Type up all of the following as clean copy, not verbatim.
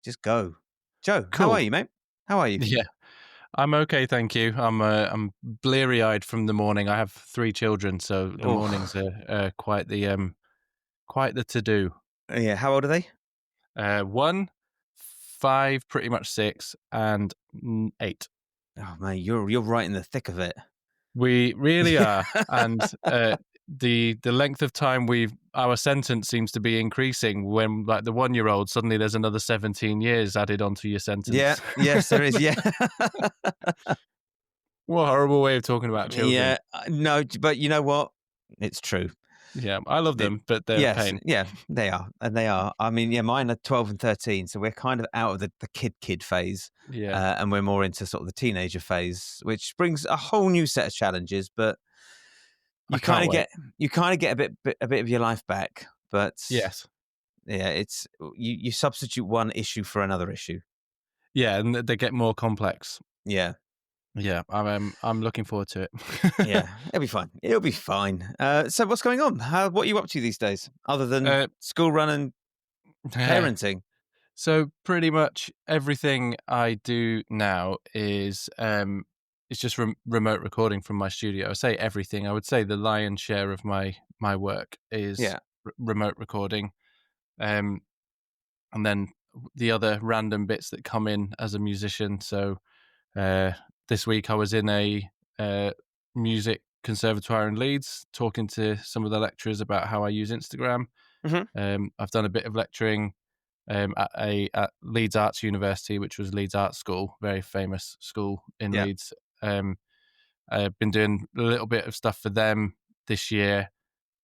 just go. Joe, Cool. how are you, mate? How are you? Yeah, I'm okay, thank you. I'm bleary-eyed from the morning. I have 3 children, so the mornings are quite the to-do. Yeah, how old are they? 1, 5, pretty much 6, and 8. Oh, mate, you're right in the thick of it. We really are, and the length of time our sentence seems to be increasing. When like the 1-year-old, suddenly there's another 17 years added onto your sentence. Yeah, yes, there is. Yeah, What a horrible way of talking about children. yeah. No, but you know what? It's true. Yeah, I love them, but they're a Yes, pain. yeah, they are, and they are. I mean, yeah, mine are 12 and 13, so we're kind of out of the kid phase, Yeah, and we're more into sort of the teenager phase, which brings a whole new set of challenges. But I you can't kind of wait. get a bit of your life back. But Yes. yeah, it's you substitute one issue for another issue. Yeah, and they get more complex. Yeah, Yeah, I'm looking forward to it. yeah, it'll be fine. It'll be fine. So what's going on? What are you up to these days, other than school run and parenting? So pretty much everything I do now is it's just remote recording from my studio. I say everything. I would say the lion's share of my work is remote recording, and then the other random bits that come in as a musician. So this week I was in a music conservatoire in Leeds, talking to some of the lecturers about how I use Instagram. Mm-hmm. I've done a bit of lecturing at Leeds Arts University, which was Leeds Art School, very famous school in Leeds. I've been doing a little bit of stuff for them this year,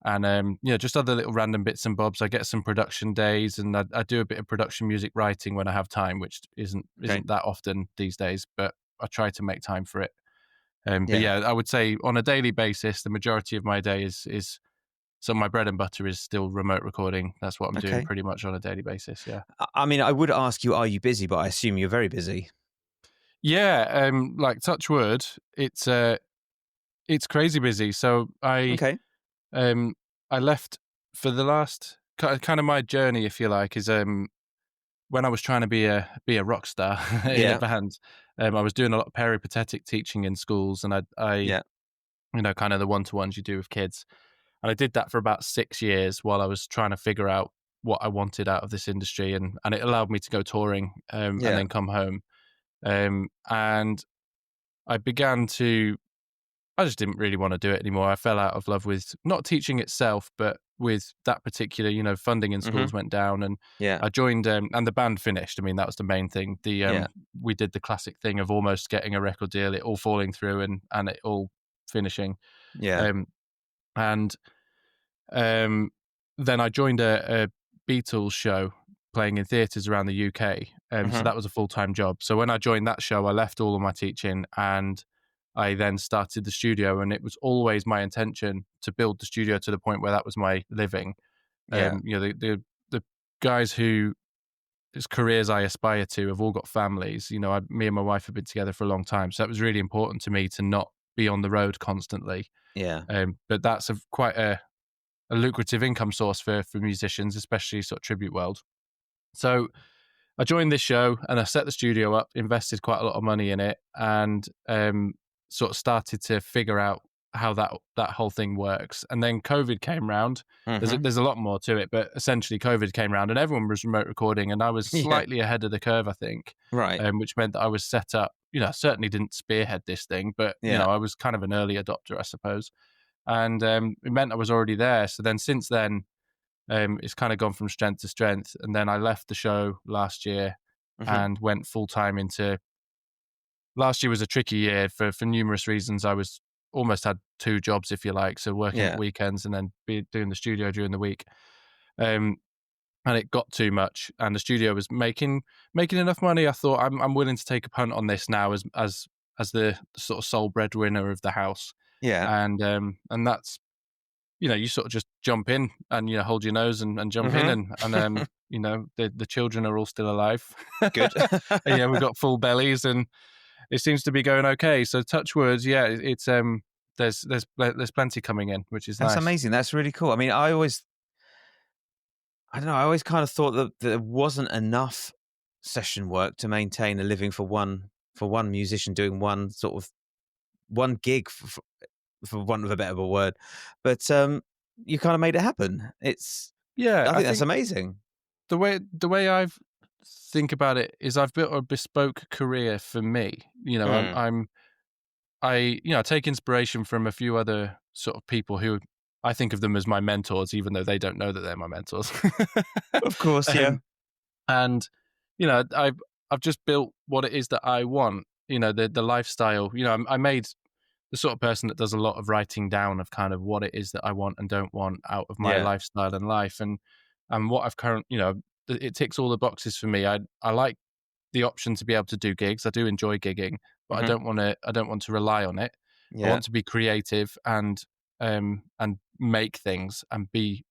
and just other little random bits and bobs. I get some production days, and I do a bit of production music writing when I have time, which isn't that often these days, but I try to make time for it. But yeah, I would say on a daily basis, the majority of my day is so my bread and butter is still remote recording. That's what I'm doing pretty much on a daily basis. Yeah. I mean, I would ask you, are you busy? But I assume you're very busy. Yeah. Like touch wood, it's crazy busy. So I left for the last kind of my journey, if you like, is when I was trying to be a rock star in a band. I was doing a lot of peripatetic teaching in schools, and I kind of the one-to-ones you do with kids. And I did that for about 6 years while I was trying to figure out what I wanted out of this industry, and it allowed me to go touring and then come home. And I just didn't really want to do it anymore. I fell out of love with not teaching itself, but with that particular, funding in schools went down, and I joined, and the band finished. I mean, that was the main thing. We did the classic thing of almost getting a record deal, it all falling through, and it all finishing. And then I joined a Beatles show playing in theatres around the UK. So that was a full-time job. So when I joined that show, I left all of my teaching and I then started the studio, and it was always my intention to build the studio to the point where that was my living. The guys whose careers I aspire to have all got families. Me and my wife have been together for a long time. So that was really important to me to not be on the road constantly. But that's quite a lucrative income source for musicians, especially sort of tribute world. So I joined this show and I set the studio up, invested quite a lot of money in it, and sort of started to figure out how that whole thing works. And then COVID came round. There's a lot more to it, but essentially COVID came round and everyone was remote recording, and I was slightly ahead of the curve, I think. Right. Which meant that I was set up. I certainly didn't spearhead this thing, but I was kind of an early adopter, I suppose. And it meant I was already there. So then since then, it's kind of gone from strength to strength. And then I left the show last year and went full time into. Last year was a tricky year for numerous reasons. I was almost had 2 jobs, if you like. So working at weekends and then doing the studio during the week. And it got too much, and the studio was making enough money. I thought I'm willing to take a punt on this now as the sort of sole breadwinner of the house. And that's, you sort of just jump in and, hold your nose and jump in and the children are all still alive. Good. We've got full bellies and it seems to be going okay. So touch wood, it's there's plenty coming in, which is nice. That's amazing. That's really cool. I mean, I always kind of thought that there wasn't enough session work to maintain a living for one musician doing one gig, for want of a better word. But you kind of made it happen. I think that's amazing. The way I think about it is I've built a bespoke career for me. I take inspiration from a few other sort of people who I think of them as my mentors, even though they don't know that they're my mentors. Of course, yeah. And I've just built what it is that I want. The lifestyle. I made the sort of person that does a lot of writing down of kind of what it is that I want and don't want out of my lifestyle and life, and what I've it ticks all the boxes for me. I like the option to be able to do gigs. I do enjoy gigging, but I don't want to rely on it. I want to be creative and make things and be,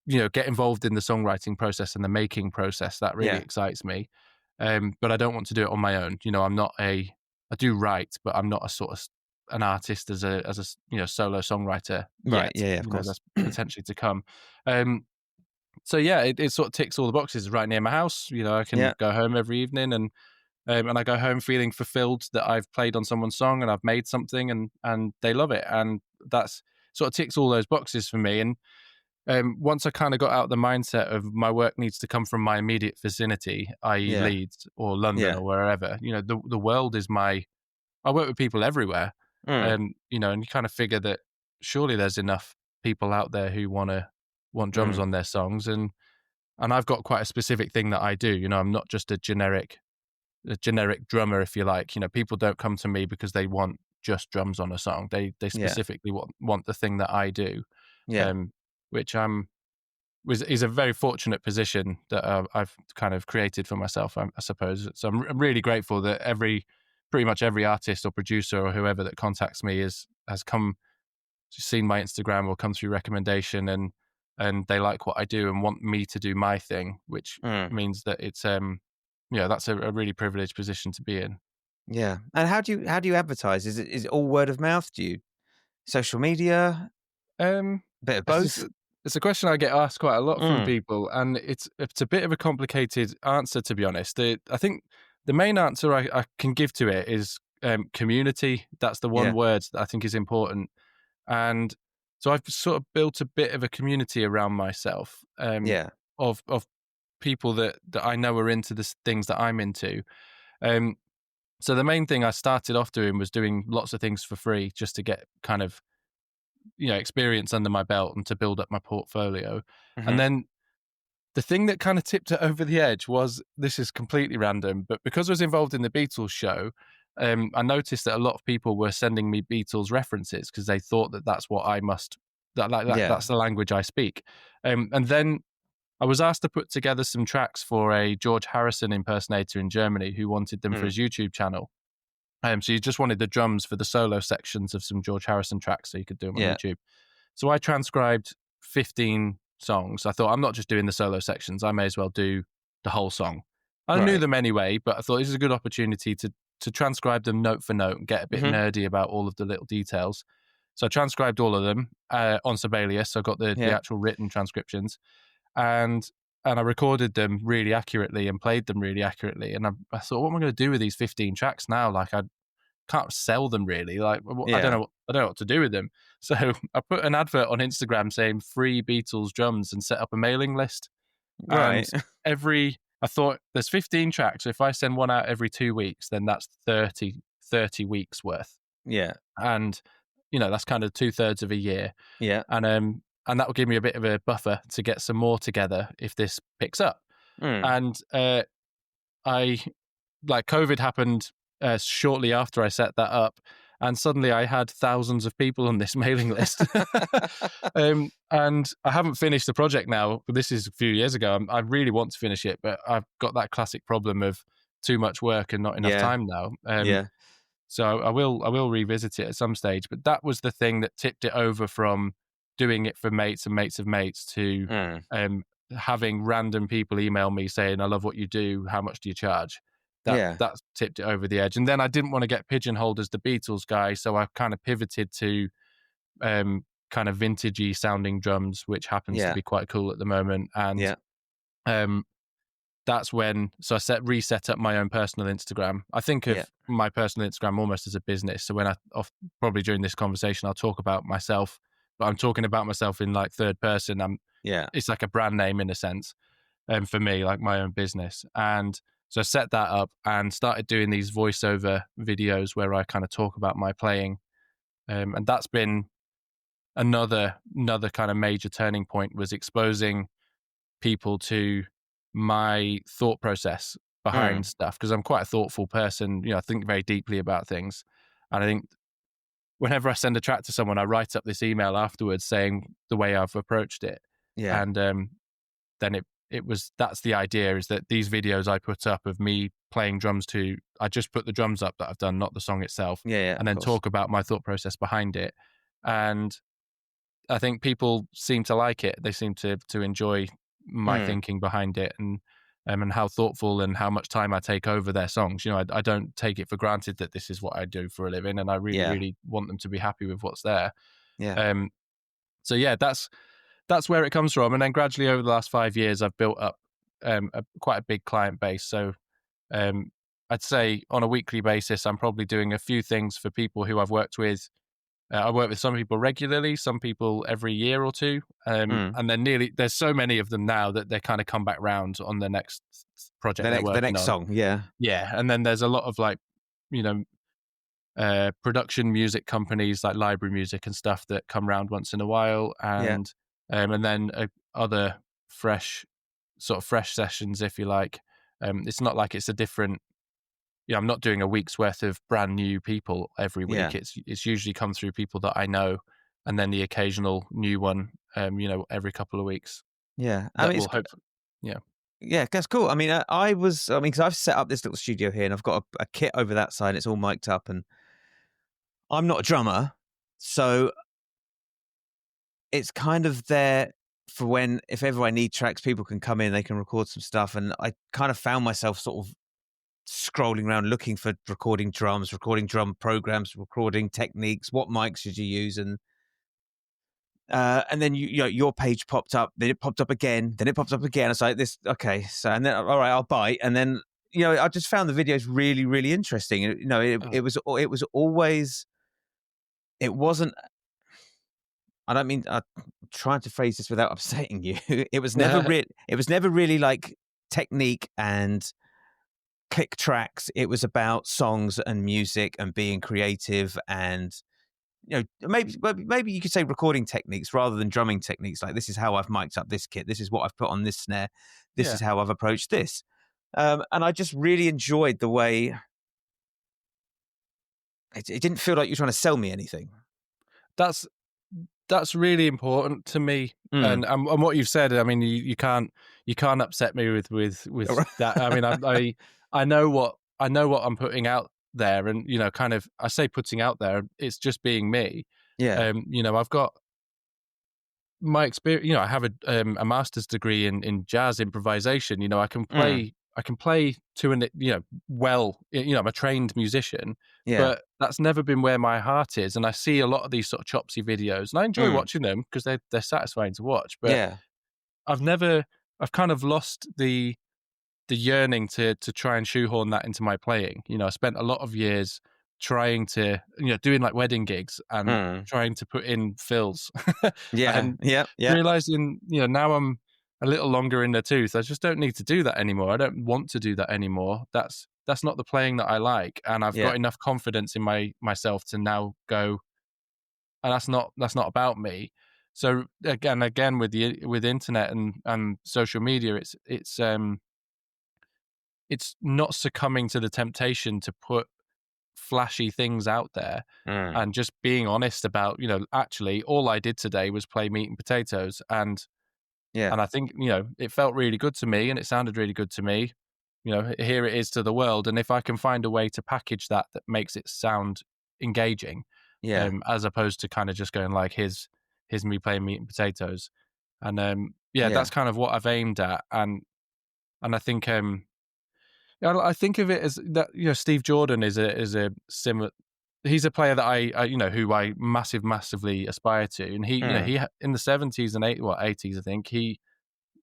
get involved in the songwriting process and the making process. That really excites me. But I don't want to do it on my own. I do write, but I'm not a sort of an artist as a solo songwriter yet. Right. Yeah, of course. That's potentially to come. So yeah, it sort of ticks all the boxes. Right near my house. I can go home every evening and I go home feeling fulfilled that I've played on someone's song and I've made something and they love it, and that's sort of ticks all those boxes for me. And once I kind of got out the mindset of my work needs to come from my immediate vicinity, i.e. Leeds or London or wherever, the world is I work with people everywhere. And you kind of figure that surely there's enough people out there who want drums on their songs, and I've got quite a specific thing that I do. I'm not just a generic drummer, if you like. People don't come to me because they want just drums on a song. They specifically want the thing that I do. Which is a very fortunate position that I've kind of created for myself, I suppose. So I'm really grateful that pretty much every artist or producer or whoever that contacts me has seen my Instagram or come through recommendation and they like what I do and want me to do my thing, which means that it's that's a really privileged position to be in. Yeah. And how do you advertise? Is it all word of mouth? Do you social media? Bit of both. It's a question I get asked quite a lot from people, and it's a bit of a complicated answer, to be honest. I think the main answer I can give to it is community. That's the one word that I think is important. And so I've sort of built a bit of a community around myself of people that I know are into the things that I'm into. So the main thing I started off doing was doing lots of things for free just to get kind of experience under my belt and to build up my portfolio. And then the thing that kind of tipped it over the edge was, this is completely random, but because I was involved in the Beatles show, I noticed that a lot of people were sending me Beatles references because they thought that that's what I must, that's the language I speak. And then I was asked to put together some tracks for a George Harrison impersonator in Germany who wanted them for his YouTube channel. So you just wanted the drums for the solo sections of some George Harrison tracks so you could do them on YouTube. So I transcribed 15 songs. I thought, I'm not just doing the solo sections. I may as well do the whole song. I knew them anyway, but I thought this is a good opportunity to transcribe them note for note and get a bit nerdy about all of the little details. So I transcribed all of them on Sibelius. So I got the actual written transcriptions. And I recorded them really accurately and played them really accurately. And I thought, what am I going to do with these 15 tracks now? Like, I can't sell them really. Like, I don't know what to do with them. So I put an advert on Instagram saying free Beatles drums and set up a mailing list. Right. And I thought there's 15 tracks. If I send one out every 2 weeks, then that's 30 weeks worth. Yeah. And, that's kind of 2/3 of a year. Yeah. And that will give me a bit of a buffer to get some more together if this picks up. And COVID happened shortly after I set that up, and suddenly I had thousands of people on this mailing list. And I haven't finished the project now. This is a few years ago. I really want to finish it, but I've got that classic problem of too much work and not enough time now. So I will revisit it at some stage. But that was the thing that tipped it over from doing it for mates and mates of mates to having random people email me saying, I love what you do. How much do you charge? That tipped it over the edge. And then I didn't want to get pigeonholed as the Beatles guy. So I kind of pivoted to kind of vintagey sounding drums, which happens to be quite cool at the moment. And that's when, so I reset up my own personal Instagram. I think of my personal Instagram almost as a business. So when probably during this conversation, I'll talk about myself, but I'm talking about myself in like third person. It's like a brand name in a sense. For me, like my own business. And so I set that up and started doing these voiceover videos where I kind of talk about my playing. And that's been another kind of major turning point, was exposing people to my thought process behind stuff, because I'm quite a thoughtful person. I think very deeply about things, and I think whenever I send a track to someone, I write up this email afterwards saying the way I've approached it. And then that's the idea, is that these videos I put up of me playing drums to, I just put the drums up that I've done, not the song itself, and then talk about my thought process behind it. And I think people seem to like it. They seem to enjoy my thinking behind it, and how thoughtful and how much time I take over their songs. I don't take it for granted that this is what I do for a living, and I really, really want them to be happy with what's there. So yeah, that's where it comes from. And then gradually over the last 5 years, I've built up quite a big client base. So I'd say on a weekly basis, I'm probably doing a few things for people who I've worked with. I work with some people regularly, some people every year or two. And then there's so many of them now that they kind of come back round on the next project they're working on. The next song, yeah. Yeah, and then there's a lot of like, production music companies like Library Music and stuff that come round once in a while. And then other fresh sessions, if you like. It's not like it's a different, I'm not doing a week's worth of brand new people every week. It's usually come through people that I know, and then the occasional new one, every couple of weeks. Yeah. Yeah, that's cool. I mean, because I've set up this little studio here, and I've got a kit over that side. It's all mic'd up, and I'm not a drummer, so it's kind of there for if ever I need tracks, people can come in, they can record some stuff. And I kind of found myself sort of scrolling around looking for recording drums, recording drum programs, recording techniques, what mics should you use, and then your page popped up, then it popped up again, then it popped up again. It's like this, okay, so, and then all right, I'll bite, and then I just found the videos really, really interesting. It was always, it wasn't. I don't mean, I'm trying to phrase this without upsetting you. It was never really like technique and click tracks. It was about songs and music and being creative, and maybe you could say recording techniques rather than drumming techniques. Like, this is how I've mic'd up this kit. This is what I've put on this snare. This is how I've approached this. And I just really enjoyed the way it didn't feel like you're trying to sell me anything. That's really important to me. And what you've said, I mean, you can't upset me with that. I mean, I know what I'm putting out there, and kind of, I say putting out there, it's just being me. I've got my experience. I have a master's degree in jazz improvisation. I can play to an well. I'm a trained musician, but that's never been where my heart is. And I see a lot of these sort of chopsy videos, and I enjoy watching them because they're satisfying to watch. But I've kind of lost the yearning to try and shoehorn that into my playing. I spent a lot of years trying to, doing like wedding gigs and trying to put in fills. Realizing, now I'm a little longer in the tooth. I just don't need to do that anymore. I don't want to do that anymore. That's not the playing that I like. And I've got enough confidence in myself to now go, and that's not about me. So again, with internet and social media, it's not succumbing to the temptation to put flashy things out there, and just being honest about, actually all I did today was play meat and potatoes, and I think, it felt really good to me and it sounded really good to me. Here it is to the world. And if I can find a way to package that makes it sound engaging, as opposed to kind of just going like, here's me playing meat and potatoes. And that's kind of what I've aimed at. And I think, I think of it as that, Steve Jordan is a similar. He's a player that I who I massively aspire to, and he, he in the 70s and 80s, I think he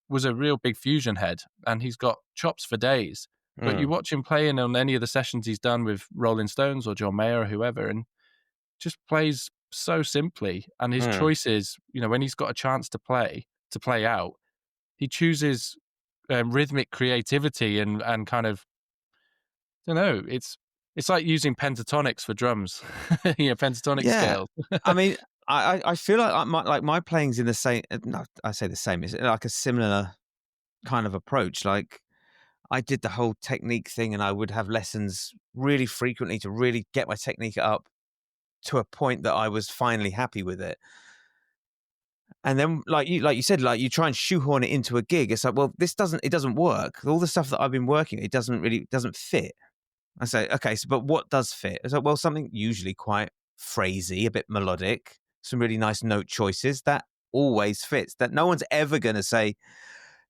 was a real big fusion head, and he's got chops for days. But you watch him playing on any of the sessions he's done with Rolling Stones or John Mayer or whoever, and just plays so simply. And his choices, when he's got a chance to play out, he chooses rhythmic creativity and kind of, I don't know, it's like using pentatonics for drums, pentatonic scales. I mean, I feel like my playing's in the same. No, I say the same. It's like a similar kind of approach. Like I did the whole technique thing, and I would have lessons really frequently to really get my technique up to a point that I was finally happy with it. And then, like you said, like you try and shoehorn it into a gig. It's like, well, it doesn't work. All the stuff that I've been working, it doesn't fit. I say, okay, so but what does fit? It's like, well, something usually quite phrasey, a bit melodic, some really nice note choices that always fits. That no one's ever going to say,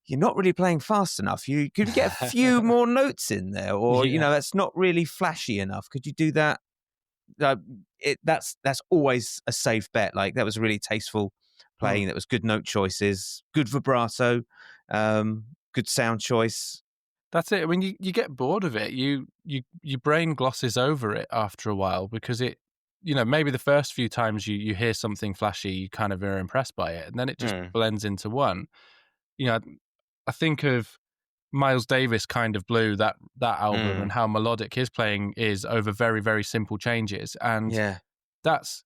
you're not really playing fast enough. You could get a few more notes in there, or that's not really flashy enough. Could you do that? That's always a safe bet. Like that was really tasteful playing. That was good note choices, good vibrato, good sound choice. That's it. I mean, you get bored of it. Your brain glosses over it after a while because it, maybe the first few times you hear something flashy, you kind of are impressed by it, and then it just blends into one. I think of Miles Davis, Kind of Blue, that album, and how melodic his playing is over very, very simple changes. And that's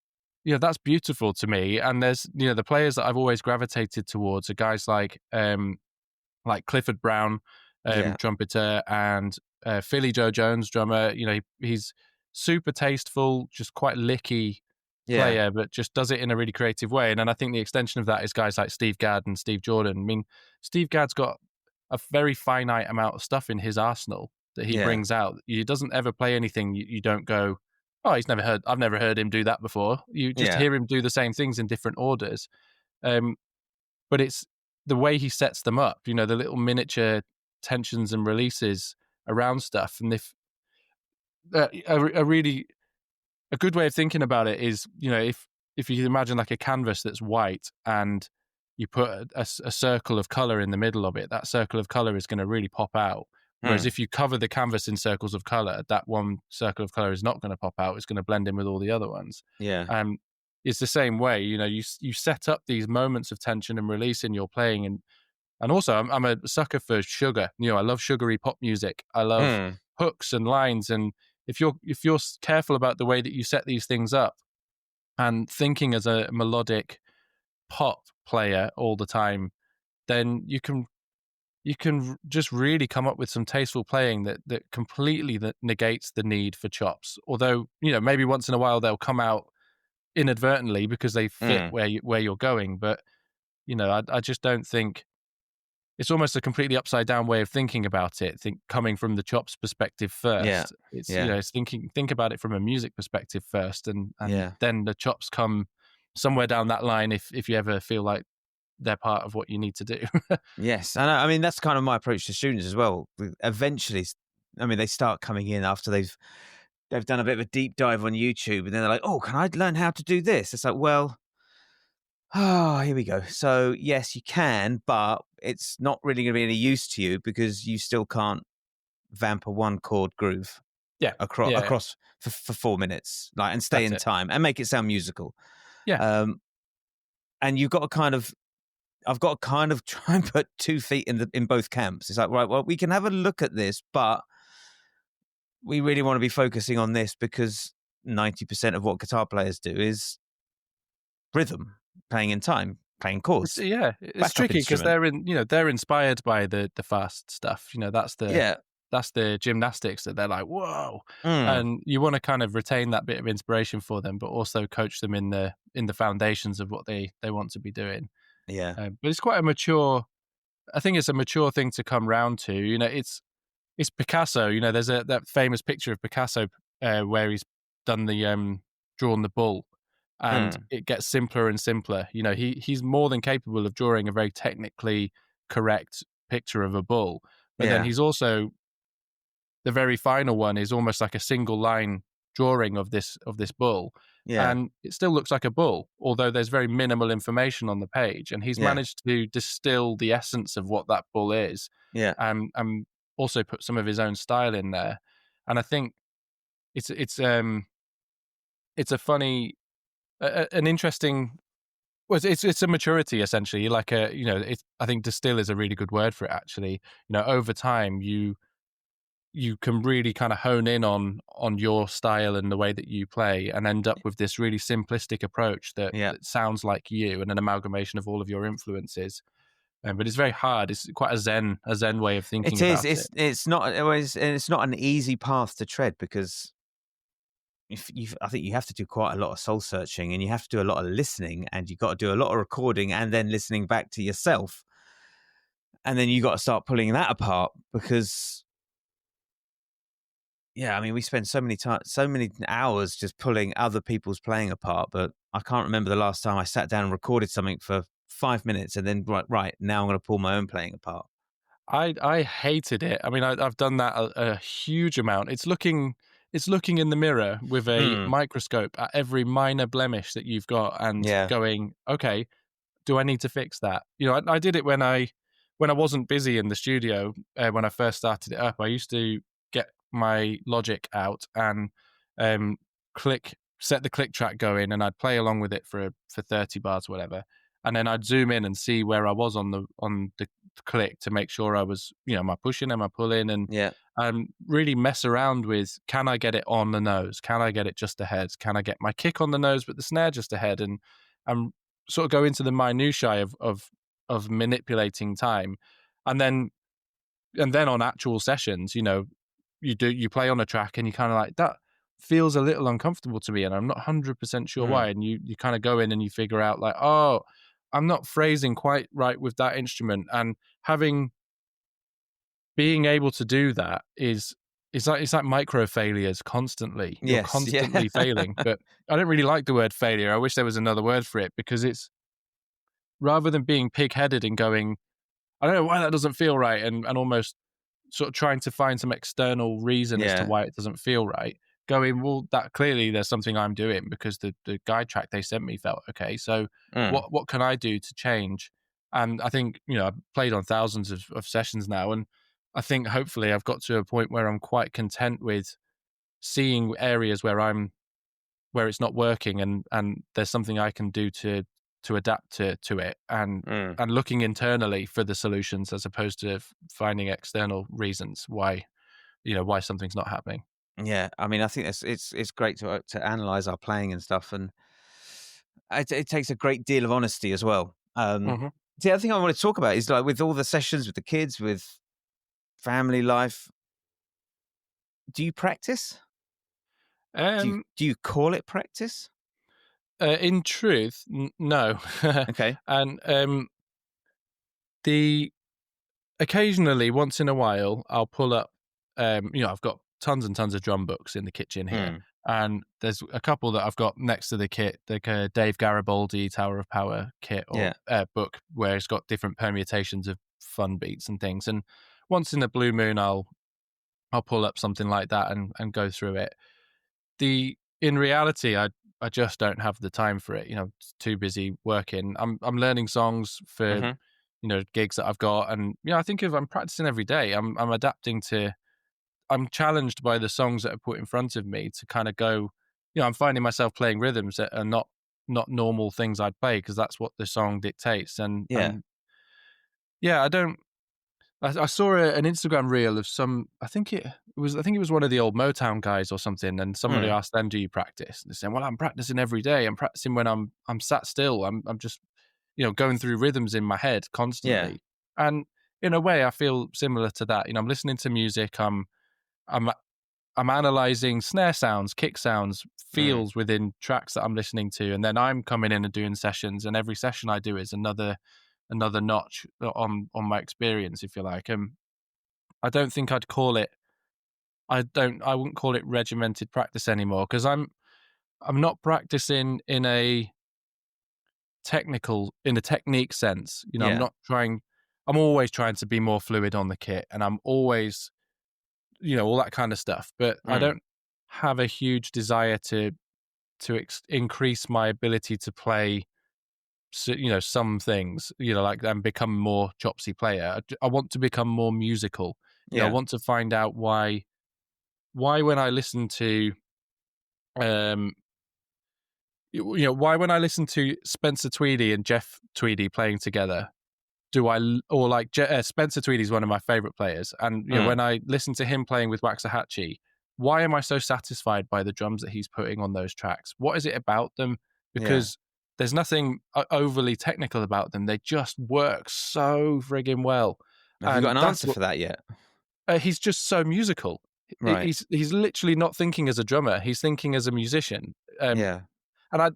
beautiful to me. And there's, the players that I've always gravitated towards are guys like Clifford Brown, trumpeter, and Philly Joe Jones, drummer. He's super tasteful, just quite licky player, but just does it in a really creative way. And then I think the extension of that is guys like Steve Gadd and Steve Jordan. I mean, Steve Gadd's got a very finite amount of stuff in his arsenal that he brings out. He doesn't ever play anything you don't go, oh, I've never heard him do that before. You just hear him do the same things in different orders. But it's the way he sets them up, the little miniature tensions and releases around stuff. And if a good way of thinking about it is, if you can imagine like a canvas that's white and you put a circle of color in the middle of it, that circle of color is going to really pop out. Whereas if you cover the canvas in circles of color, that one circle of color is not going to pop out. It's going to blend in with all the other ones. It's the same way, you set up these moments of tension and release in your playing. And also I'm a sucker for sugar. I love sugary pop music. I love hooks and lines. And if you're careful about the way that you set these things up and thinking as a melodic pop player all the time, then you can just really come up with some tasteful playing that completely negates the need for chops. Although, maybe once in a while they'll come out inadvertently because they fit where you're going. But, I just don't think it's almost a completely upside down way of thinking about it. Coming from the chops perspective first. It's think about it from a music perspective first, and then the chops come somewhere down that line if you ever feel like they're part of what you need to do. Yes. And I mean, that's kind of my approach to students as well. Eventually, I mean, they start coming in after they've done a bit of a deep dive on YouTube, and then they're like, oh, can I learn how to do this? It's like, well, here we go. So yes, you can, but it's not really going to be any use to you because you still can't vamp a one chord groove across for 4 minutes, like, and stay in time and make it sound musical. And you've got to I've got to kind of try and put 2 feet in both camps. It's like, right, well, we can have a look at this, but we really want to be focusing on this because 90% of what guitar players do is rhythm, playing in time, playing chords. It's tricky because they're inspired by the fast stuff. That's the gymnastics that they're like, whoa. And you want to kind of retain that bit of inspiration for them, but also coach them in the foundations of what they want to be doing. But it's quite a mature thing to come round to. It's Picasso. There's that famous picture of Picasso where he's done the drawn the bull, and it gets simpler and simpler. He's more than capable of drawing a very technically correct picture of a bull, but then he's also, the very final one is almost like a single line drawing of this bull, and it still looks like a bull, although there's very minimal information on the page. And he's managed to distill the essence of what that bull is, and also put some of his own style in there. And I think it's a funny, an interesting. Well, it's a maturity essentially. Like I think distill is a really good word for it. Actually, over time you can really kind of hone in on your style and the way that you play, and end up with this really simplistic approach that sounds like you, and an amalgamation of all of your influences. But it's very hard. It's quite a zen way of thinking about it. It's not always, and it's not an easy path to tread, because I think you have to do quite a lot of soul searching, and you have to do a lot of listening, and you've got to do a lot of recording and then listening back to yourself. And then you got to start pulling that apart, because I mean, we spend so many hours just pulling other people's playing apart, but I can't remember the last time I sat down and recorded something for 5 minutes and then right now I'm going to pull my own playing apart. I hated it. I mean, I've done that a huge amount. It's looking in the mirror with a microscope at every minor blemish that you've got, and going, okay, do I need to fix that? I did it when I wasn't busy in the studio. When I first started it up, I used to get my Logic out and set the click track going, and I'd play along with it for 30 bars, whatever, and then I'd zoom in and see where I was on the click to make sure I was, am I pushing, am I pulling, and really mess around with, can I get it on the nose? Can I get it just ahead? Can I get my kick on the nose but the snare just ahead? And sort of go into the minutiae of manipulating time, and then on actual sessions, you play on a track and you kind of like, that feels a little uncomfortable to me, and I'm not 100% sure why. And you kind of go in and you figure out like, oh, I'm not phrasing quite right with that instrument. And being able to do that it's like micro failures constantly. You're constantly failing. But I don't really like the word failure. I wish there was another word for it, because it's, rather than being pig-headed and going, I don't know why that doesn't feel right, and almost sort of trying to find some external reason as to why it doesn't feel right, going, well, that clearly there's something I'm doing, because the guide track they sent me felt okay. So what can I do to change? And I think, I've played on thousands of sessions now, and I think hopefully I've got to a point where I'm quite content with seeing areas where it's not working, and there's something I can do to adapt to it, and looking internally for the solutions, as opposed to finding external reasons why something's not happening. Yeah, I mean, I think it's great to analyze our playing and stuff, and it takes a great deal of honesty as well. The other thing I want to talk about is, like, with all the sessions with the kids, with family life, do you practice? Do you call it practice? In truth, no. Okay. And occasionally, once in a while, I'll pull up. I've got tons and tons of drum books in the kitchen here, and there's a couple that I've got next to the kit, like a Dave Garibaldi Tower of Power kit or book, where it's got different permutations of fun beats and things. And once in a blue moon, I'll pull up something like that and go through it. In reality, I just don't have the time for it. It's too busy working. I'm learning songs for gigs that I've got, and I think if I'm practicing every day, I'm adapting to. I'm challenged by the songs that are put in front of me to kind of go. I'm finding myself playing rhythms that are not normal things I'd play, because that's what the song dictates. And I don't. I saw an Instagram reel of some. I think it was one of the old Motown guys or something, and somebody asked them, "Do you practice?" And they said, "Well, I'm practicing every day. I'm practicing when I'm sat still. I'm just going through rhythms in my head constantly." And in a way, I feel similar to that. I'm listening to music. I'm analyzing snare sounds, kick sounds, feels within tracks that I'm listening to, and then I'm coming in and doing sessions. And every session I do is another notch on my experience, if you like. I don't think I'd call it. I wouldn't call it regimented practice anymore, because I'm not practicing in a technique sense. I'm not trying. I'm always trying to be more fluid on the kit, and I'm always, all that kind of stuff. But I don't have a huge desire to to increase my ability to play, some things, like, and become more chopsy player. I want to become more musical. I want to find out why when I listen to, why when I listen to Spencer Tweedy and Jeff Tweedy playing together, Spencer Tweedy is one of my favorite players, and when I listen to him playing with Waxahachie, why am I so satisfied by the drums that he's putting on those tracks? What is it about them? Because there's nothing overly technical about them. They just work so friggin' well. Have you got an answer for that yet? He's just so musical. Right. He's literally not thinking as a drummer. He's thinking as a musician. And I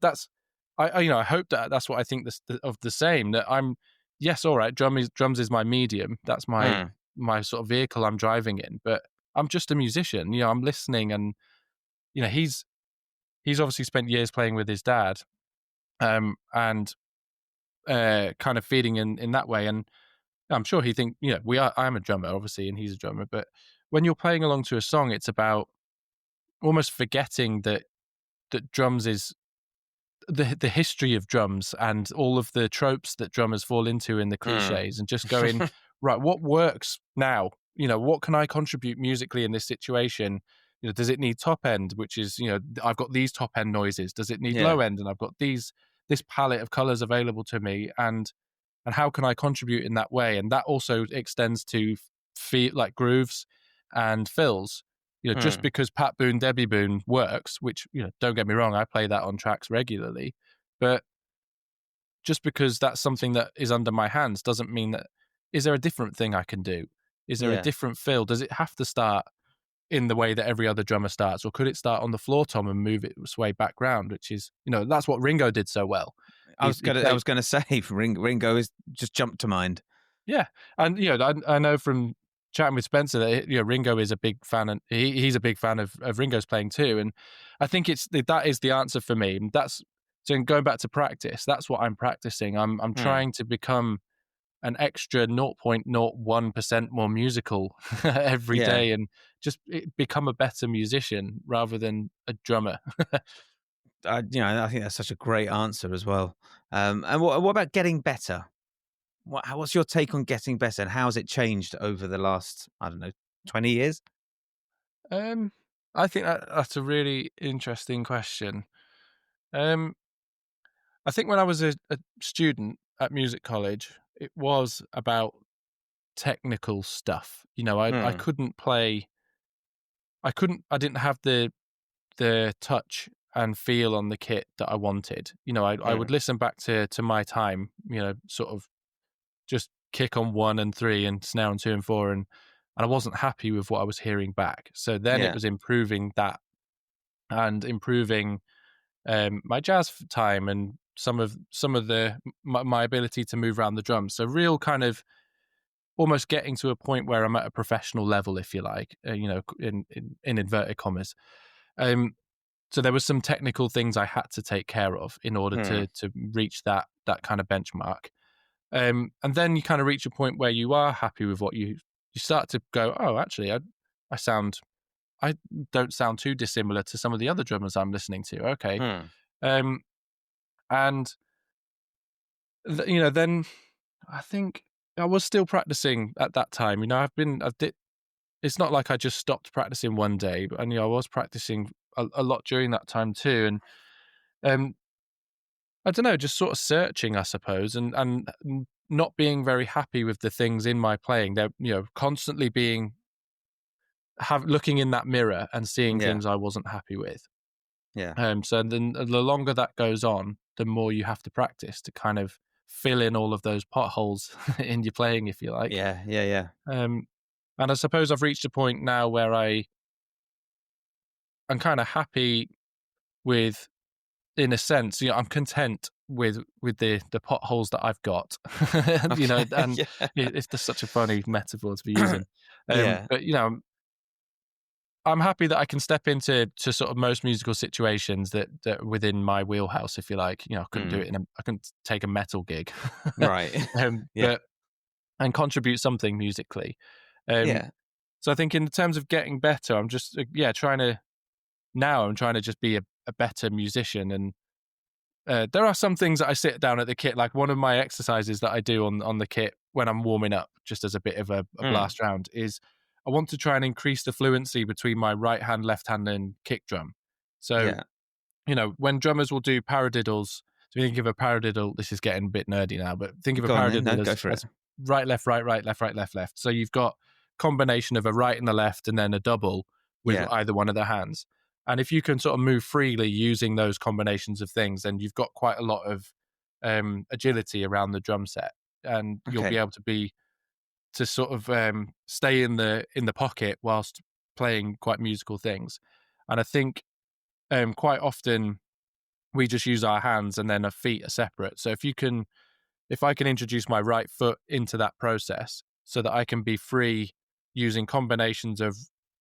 hope that that's what I think of the same. That yes, all right, drums is my medium. That's my sort of vehicle I'm driving in. But I'm just a musician. I'm listening, and he's obviously spent years playing with his dad, and kind of feeding in that way. And I'm sure he think I'm a drummer, obviously, and he's a drummer. But when you're playing along to a song, it's about almost forgetting that drums is the history of drums and all of the tropes that drummers fall into in the cliches, and just going, right, what works now? What can I contribute musically in this situation? Does it need top end, which is, I've got these top end noises. Does it need low end? And I've got this palette of colors available to me. And how can I contribute in that way? And that also extends to like grooves and fills. Just because Pat Boone, Debbie Boone works, which, don't get me wrong, I play that on tracks regularly, but just because that's something that is under my hands doesn't mean that, is there a different thing I can do? Is there a different fill? Does it have to start in the way that every other drummer starts, or could it start on the floor tom and move its way back round, which is, that's what Ringo did so well. I was going to say, Ringo is just jumped to mind. Yeah. And, I know from chatting with Spencer that Ringo is a big fan, and he's a big fan of Ringo's playing too. And I think that is the answer for me. So going back to practice, that's what I'm practicing. I'm trying to become an extra 0.01% more musical every day, and just become a better musician rather than a drummer. I think that's such a great answer as well. And what about getting better? What's your take on getting better, and how has it changed over the last, 20 years? I think that's a really interesting question. I think when I was a student at music college, it was about technical stuff. I couldn't play. I didn't have the touch and feel on the kit that I wanted. I would listen back to my time, sort of just kick on 1 and 3 and snare on 2 and 4, and I wasn't happy with what I was hearing back. So then it was improving that, and improving my jazz time, and some of my ability to move around the drums. So real kind of almost getting to a point where I'm at a professional level, if you like, in inverted commas. So there were some technical things I had to take care of in order to reach that kind of benchmark. And then you kind of reach a point where you are happy with what you start to go, oh, actually, I don't sound too dissimilar to some of the other drummers I'm listening to. Okay. And then I think I was still practicing at that time. It's not like I just stopped practicing one day, but I was practicing a lot during that time too. And I don't know, just sort of searching, I suppose, and not being very happy with the things in my playing. They're, constantly looking in that mirror and seeing things I wasn't happy with. Yeah. So then the longer that goes on, the more you have to practice to kind of fill in all of those potholes in your playing, if you like. Yeah. And I suppose I've reached a point now where I'm kind of happy with, in a sense, I'm content with the potholes that I've got, and it's just such a funny metaphor to be using. But I'm happy that I can step into sort of most musical situations that within my wheelhouse, if you like. I couldn't do it I couldn't take a metal gig, right? But and contribute something musically. So I think in terms of getting better, I'm just trying to just be a better musician. And there are some things that I sit down at the kit, like one of my exercises that I do on the kit when I'm warming up, just as a bit of a blast round, is I want to try and increase the fluency between my right hand, left hand, and kick drum. So, when drummers will do paradiddles, so you think of a paradiddle, this is getting a bit nerdy now, but think of a paradiddle as right, left, right, right, left, right, left, left. So you've got combination of a right and a left, and then a double with either one of the hands. And if you can sort of move freely using those combinations of things, then you've got quite a lot of agility around the drum set, and you'll be able to sort of stay in the pocket whilst playing quite musical things. And I think quite often we just use our hands and then our feet are separate. So if I can introduce my right foot into that process so that I can be free using combinations of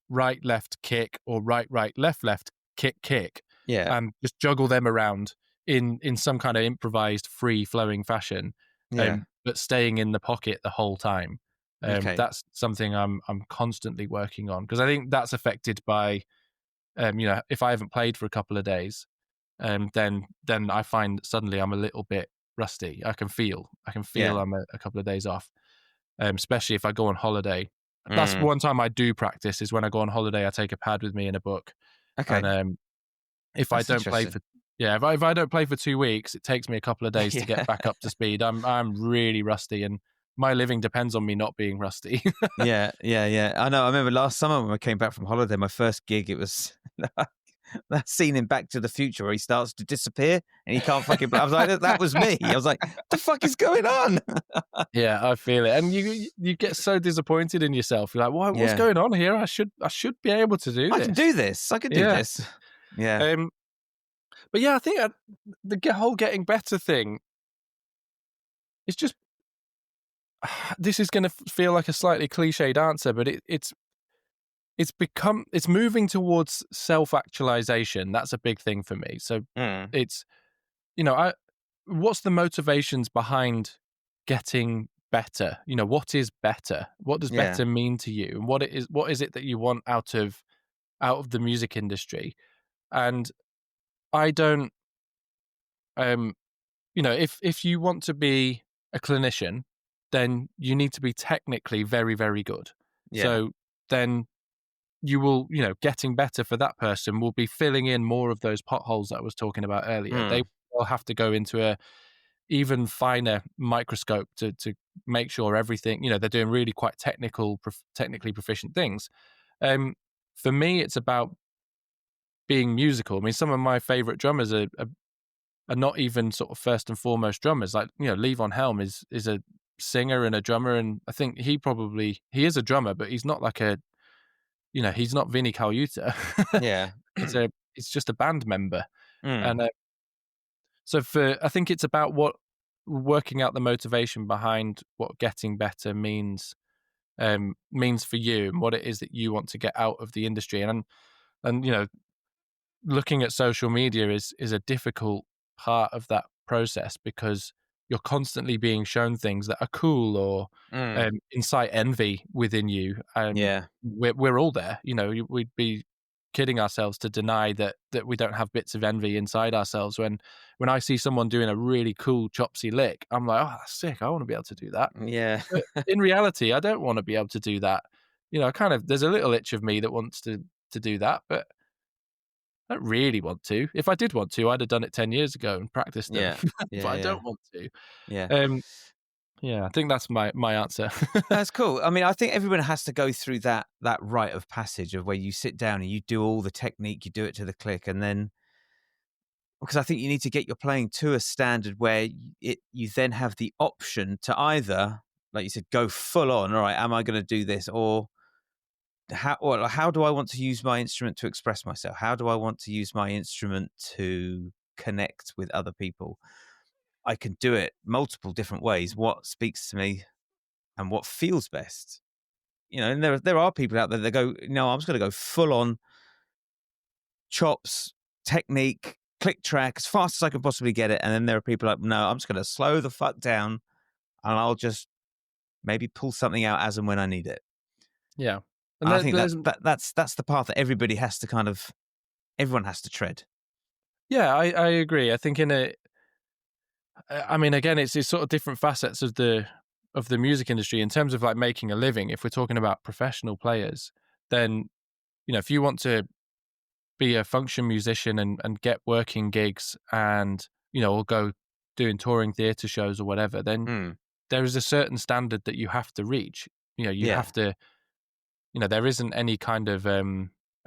right, left, kick, or right, right, left, left, kick, kick, and just juggle them around in some kind of improvised, free-flowing fashion, but staying in the pocket the whole time. That's something I'm constantly working on, because I think that's affected by, if I haven't played for a couple of days, then I find suddenly I'm a little bit rusty. I can feel I'm a couple of days off, especially if I go on holiday. That's one time I do practice, is when I go on holiday. I take a pad with me and a book. And if I don't play for 2 weeks, it takes me a couple of days to get back up to speed. I'm really rusty, and my living depends on me not being rusty. Yeah. I know. I remember last summer when I came back from holiday, my first gig, it was that scene in Back to the Future where he starts to disappear and he can't fucking play. I was like, that was me. I was like, what the fuck is going on? Yeah, I feel it. And you get so disappointed in yourself. You're like, what's going on here? I should be able to do this. I can do this. I can do this. Yeah. But yeah, I think the whole getting better thing is just, this is going to feel like a slightly cliched answer, but it's moving towards self-actualization. That's a big thing for me. So it's, what's the motivations behind getting better? What is better? What does better mean to you? And what is it that you want out of the music industry? And I don't, if you want to be a clinician, then you need to be technically very, very good. So then you will, getting better for that person will be filling in more of those potholes that I was talking about earlier. They will have to go into a even finer microscope to make sure everything, they're doing really quite technically proficient things. For me, it's about being musical. I mean, some of my favorite drummers are not even sort of first and foremost drummers. Like, Levon Helm is a singer and a drummer, and I think he is a drummer, but he's not like he's not Vinnie Colaiuta. It's just a band member. And I think it's about working out the motivation behind what getting better means for you, and what it is that you want to get out of the industry. And looking at social media is a difficult part of that process, because you're constantly being shown things that are cool or incite envy within you. We're all there. We'd be kidding ourselves to deny that we don't have bits of envy inside ourselves. When I see someone doing a really cool chopsy lick, I'm like, oh, that's sick. I want to be able to do that. Yeah. But in reality, I don't want to be able to do that. There's a little itch of me that wants to do that, but I don't really want to. If I did want to, I'd have done it 10 years ago and practiced it. But I don't want to. I think that's my answer. That's cool. I mean, I think everyone has to go through that rite of passage of where you sit down and you do all the technique, you do it to the click, and then, because I think you need to get your playing to a standard where you then have the option to either, like you said, go full on. All right, am I going to do this, or how do I want to use my instrument to express myself? How do I want to use my instrument to connect with other people? I can do it multiple different ways. What speaks to me and what feels best. And there are people out there that go, no, I'm just going to go full on chops, technique, click track as fast as I can possibly get it. And then there are people like, no, I'm just going to slow the fuck down and I'll just maybe pull something out as and when I need it. Yeah. And I think that's the path that everybody has to everyone has to tread. Yeah, I agree. I think I mean, again, it's sort of different facets of the music industry in terms of like making a living. If we're talking about professional players, then, if you want to be a function musician and get working gigs and, or go doing touring theatre shows or whatever, then there is a certain standard that you have to reach. You have to, there isn't any kind of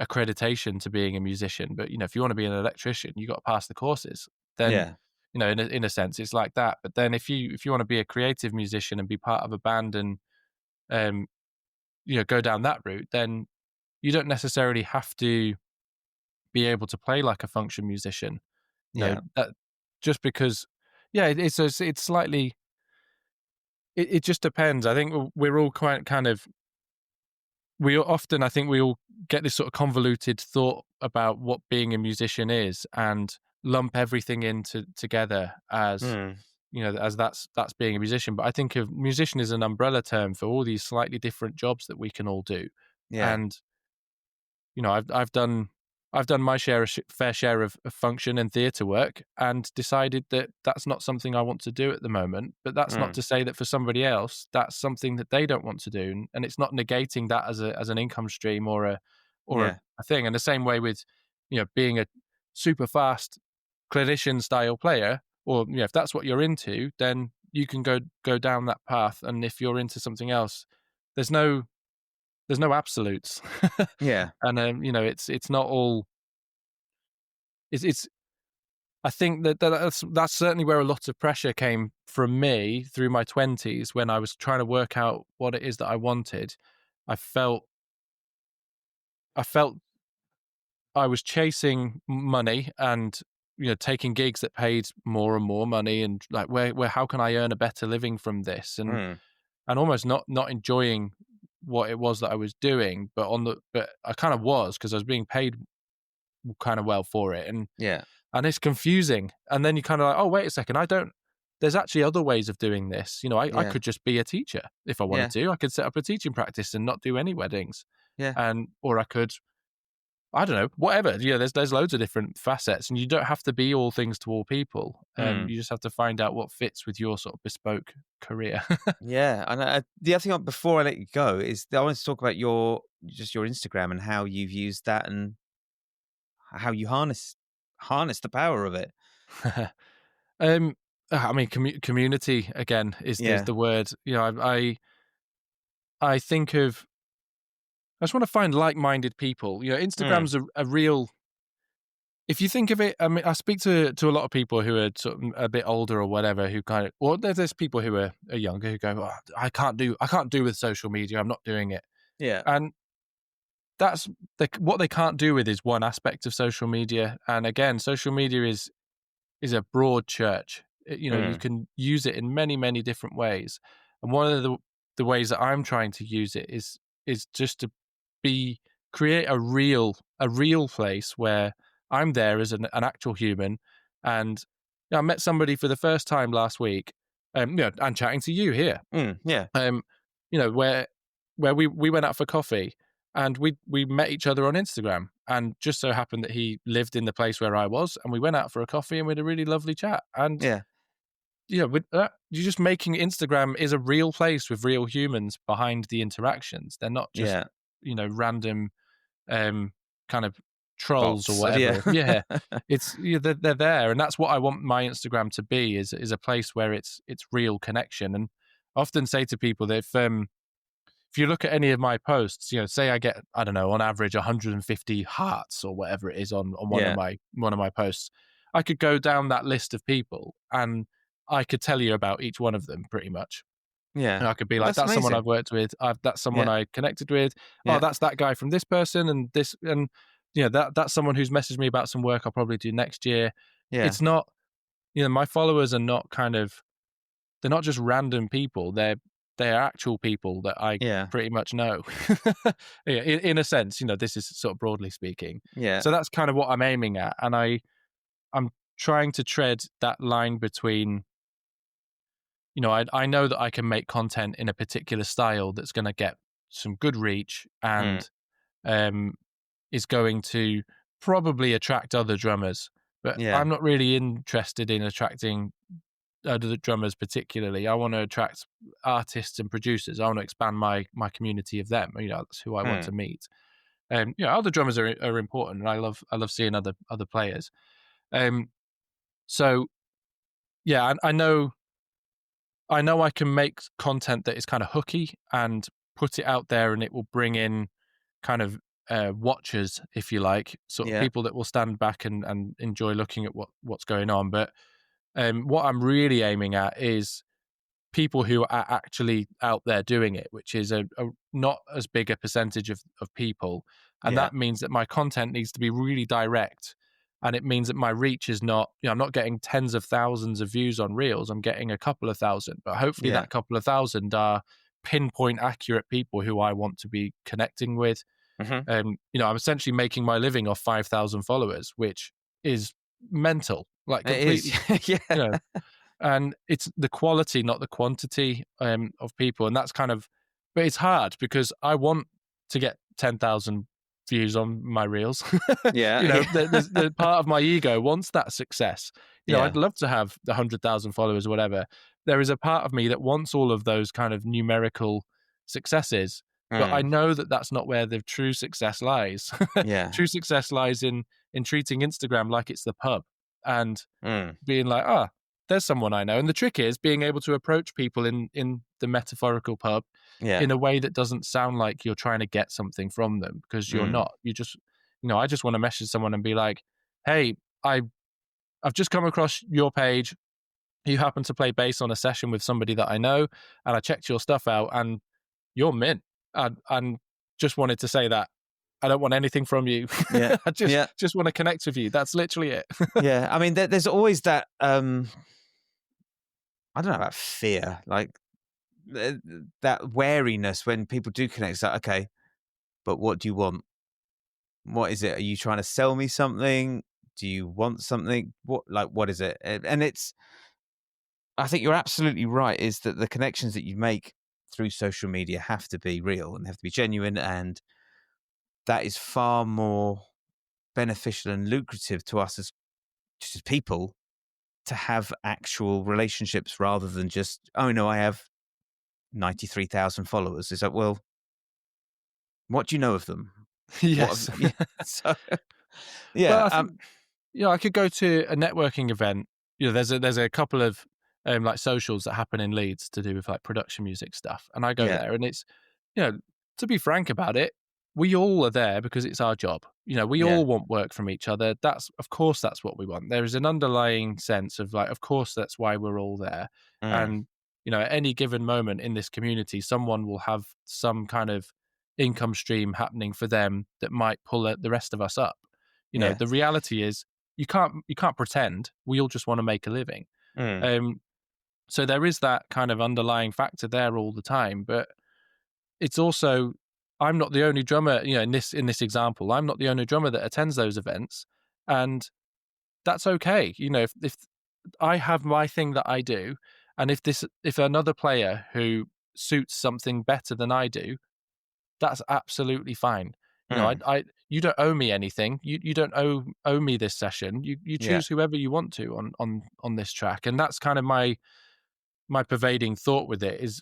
accreditation to being a musician, but if you want to be an electrician, you got to pass the courses. Then, in a sense, it's like that. But then if you want to be a creative musician and be part of a band and go down that route, then you don't necessarily have to be able to play like a function musician. That just because, it's slightly. It just depends. I think we're all quite kind of. I think we all get this sort of convoluted thought about what being a musician is, and lump everything together as as that's being a musician. But I think of musician as an umbrella term for all these slightly different jobs that we can all do. And I've done my fair share of function and theatre work, and decided that that's not something I want to do at the moment. But that's not to say that for somebody else, that's something that they don't want to do, and it's not negating that as an income stream or a thing. And the same way with being a super fast clinician style player, or if that's what you're into, then you can go down that path. And if you're into something else, there's no absolutes. And it's not all. It's. I think that's certainly where a lot of pressure came from me through my 20s when I was trying to work out what it is that I wanted. I felt I was chasing money and taking gigs that paid more and more money, and like where how can I earn a better living from this, and almost not enjoying what it was that I was doing, but I kind of was, because I was being paid kind of well for it, and it's confusing. And then you kind of like, oh wait a second, there's actually other ways of doing this. I could just be a teacher if I wanted to. I could set up a teaching practice and not do any weddings, or I could, I don't know, whatever. There's loads of different facets, and you don't have to be all things to all people. You just have to find out what fits with your sort of bespoke career. And the other thing before I let you go is that I want to talk about your Instagram and how you've used that and how you harness the power of it. I mean, community again is the word. I think of. I just want to find like-minded people. Instagram's a real. If you think of it, I mean, I speak to a lot of people who are sort of a bit older or whatever, who kind of, or there's people who are younger who go, oh, I can't do with social media. I'm not doing it. And that's what they can't do with is one aspect of social media. And again, social media is a broad church. You can use it in many, many different ways. And one of the ways that I'm trying to use it is just to create a real place where I'm there as an actual human. And I met somebody for the first time last week, and chatting to you here. Where we went out for coffee, and we met each other on Instagram, and just so happened that he lived in the place where I was, and we went out for a coffee and we had a really lovely chat. And with you're just making Instagram is a real place with real humans behind the interactions. They're not just random kind of trolls or whatever. It's they're there, and that's what I want my Instagram to be, is a place where it's real connection. And I often say to people that if you look at any of my posts, say I get, I don't know, on average 150 hearts or whatever it is on one of my posts, I could go down that list of people and I could tell you about each one of them pretty much. And I could be like, that's someone I've worked with. That's someone I connected with. Oh, that's that guy from this person, and this, and that's someone who's messaged me about some work I'll probably do next year. It's not, my followers are not they're not just random people. They're actual people that I pretty much know. In a sense, this is sort of broadly speaking. So that's kind of what I'm aiming at, and I'm trying to tread that line between. I know that I can make content in a particular style that's going to get some good reach and is going to probably attract other drummers, But I'm not really interested in attracting the drummers particularly. I want to attract artists and producers. I want to expand my community of them. That's who I want to meet. Other drummers are important, and I love seeing other players. So yeah, I know I can make content that is kind of hooky and put it out there, and it will bring in kind of watchers, if you like, sort of people that will stand back and enjoy looking at what's going on. But what I'm really aiming at is people who are actually out there doing it, which is a not as big a percentage of people. And that means that my content needs to be really direct. And it means that my reach is not, I'm not getting tens of thousands of views on Reels. I'm getting a couple of thousand, but hopefully that couple of thousand are pinpoint accurate people who I want to be connecting with. I'm essentially making my living off 5,000 followers, which is mental, like completely. It is. And it's the quality, not the quantity of people. And that's but it's hard because I want to get 10,000 views on my Reels. The part of my ego wants that success. I'd love to have the 100,000 followers or whatever. There is a part of me that wants all of those kind of numerical successes. But I know that that's not where the true success lies. True success lies in treating Instagram like it's the pub and being like, there's someone I know. And the trick is being able to approach people in the metaphorical pub in a way that doesn't sound like you're trying to get something from them, because you're not. You just, I just want to message someone and be like, hey, I've just come across your page. You happen to play bass on a session with somebody that I know, and I checked your stuff out and you're mint. And just wanted to say that I don't want anything from you. I just want to connect with you. That's literally it. I mean, there's always that, I don't know about fear, like that wariness when people do connect. It's like, okay, but what do you want? What is it? Are you trying to sell me something? Do you want something? What is it? And I think you're absolutely right, is that the connections that you make through social media have to be real and have to be genuine, and that is far more beneficial and lucrative to us as people to have actual relationships rather than just, I have 93,000 followers. It's like, well, what do you know of them? Yes. Well, I think, I could go to a networking event. There's a couple of like socials that happen in Leeds to do with like production music stuff, and I go there, and it's, to be frank about it, we all are there because it's our job. We all want work from each other. Of course that's what we want. There is an underlying sense of like, of course that's why we're all there. And at any given moment in this community, someone will have some kind of income stream happening for them that might pull the rest of us up. The reality is you can't pretend. We all just want to make a living. So there is that kind of underlying factor there all the time, but it's also, I'm not the only drummer, in this example, I'm not the only drummer that attends those events, and that's okay. If I have my thing that I do, and if another player who suits something better than I do, that's absolutely fine. You don't owe me anything. You don't owe me this session. You choose whoever you want to on this track, and that's kind of my pervading thought with it is,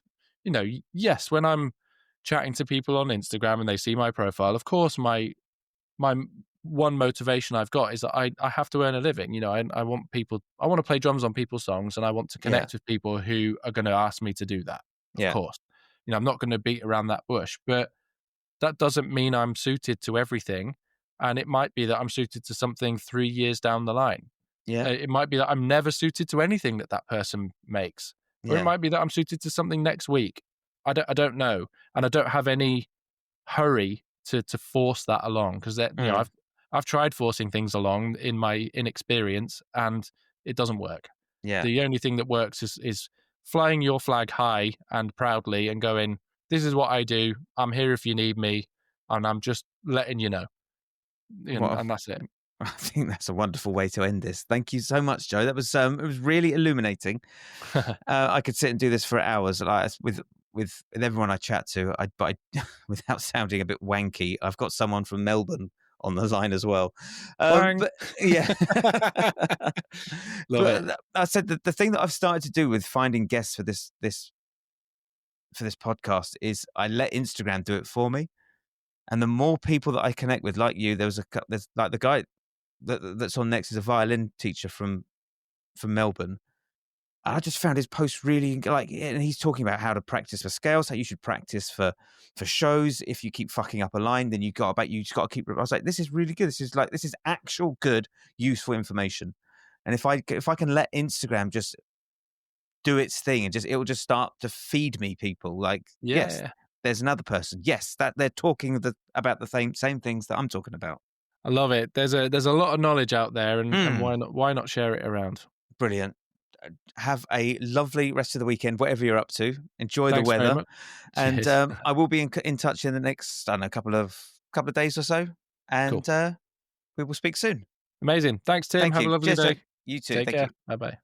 yes, when I'm chatting to people on Instagram and they see my profile, of course, my one motivation I've got is that I have to earn a living. I want to play drums on people's songs, and I want to connect with people who are going to ask me to do that. Of course, I'm not going to beat around that bush, but that doesn't mean I'm suited to everything. And it might be that I'm suited to something 3 years down the line. It might be that I'm never suited to anything that person makes. Or it might be that I'm suited to something next week. I don't know. And I don't have any hurry to force that along, because I've tried forcing things along in my inexperience, and it doesn't work. The only thing that works is flying your flag high and proudly and going, this is what I do. I'm here if you need me, and I'm just letting you know. And that's it. I think that's a wonderful way to end this. Thank you so much, Joe. That was it was really illuminating. I could sit and do this for hours with everyone I chat to. But without sounding a bit wanky, I've got someone from Melbourne on the line as well. Bang. But yeah, Love it. I said that the thing that I've started to do with finding guests for this podcast is I let Instagram do it for me. And the more people that I connect with, like you, there's like the guy that's on next is a violin teacher from Melbourne. I just found his post really and he's talking about how to practice for scales, how you should practice for shows. If you keep fucking up a line, then you just got to keep. I was like, this is really good. This is actual good, useful information. And if I can let Instagram just do its thing and it will just start to feed me people. Like, yes, there's another person. Yes, that they're talking about the same things that I'm talking about. I love it. There's a lot of knowledge out there, and why not share it around? Brilliant. Have a lovely rest of the weekend, whatever you're up to. Enjoy the weather, and I will be in touch in the next, I don't know, couple of days or so, and we will speak soon. Amazing. Thanks, Tim. Have a lovely day. You too. Take Thank care. you. Bye bye.